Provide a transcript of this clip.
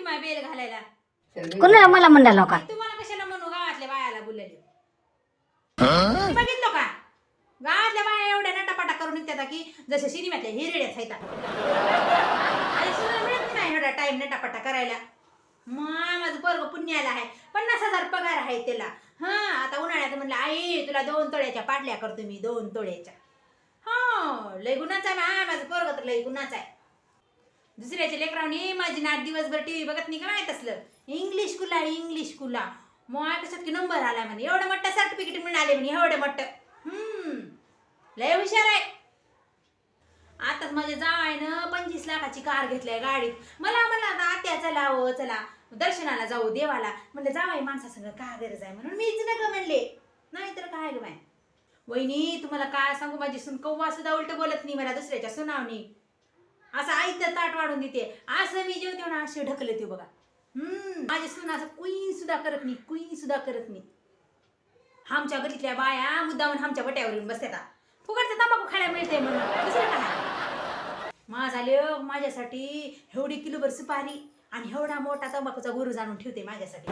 माझ्या बेल घालायला. कुणाला मला म्हणाला का? तुम्हाला कशाला म्हणू गावातल्या बायाला बोललेली. बघितलं का गावातल्या बाया एवढ्या नटापाटा करून निघतात की जसे सिनेमातल्या हिरड्याच आहेत. मिळत नाही एवढा टाइम नटापाटा करायला. माझं पोरगं पुण्याला आहे, 50,000 पगार आहे त्याला. हा आता उन्हाळ्यात म्हणलं आई तुला 2 तोळ्याच्या पाटल्या करतो मी, 2 तोळ्याच्या. हा लय गुणाचा आहे माझं पोरगं, तर लय गुणाचा आहे. दुसऱ्याच्या लेकरावनी माझी नाट दिवसभर टीव्ही बघत नाही का माहित असलं. इंग्लिश स्कूलला इंग्लिश स्कूलला मग कशात की नंबर आला म्हणे, एवढं मोठं सर्टिफिकेट मिळाले म्हणे, एवढं मोठं. लय हुशार आहे. आताच माझ्या जावायनं 25 लाखाची कार घेतलीय गाडीत. मला म्हणला आत्या चला हो चला दर्शनाला जाऊ देवाला. म्हणलं जावाई माणसासंग काय गरज आहे म्हणून मीच नका म्हणले, नाही तर काय ग बाय. वहिनी तुम्हाला काय सांगू, माझी सून कव्वा सुद्धा उलट बोलत नाही मला दुसऱ्याच्या सुनावणी. असं आईचं ताट वाढून देते, असं मी जेवते ना असे ढकलते ते बघा. माझी सून असं कुई सुद्धा करत नाही, कुई सुद्धा करत नाही. आमच्या गलीतल्या बाया मुद्दामून आमच्या बट्यावर येऊन बसतात, फुकटचं तंबाखू खायला मिळते म्हणून, दुसरं काय. माझा लेक माझ्यासाठी एवढी किलोभर सुपारी आणि एवढा मोठा तंबाखूचा गुरु जाणून ठेवते माझ्यासाठी.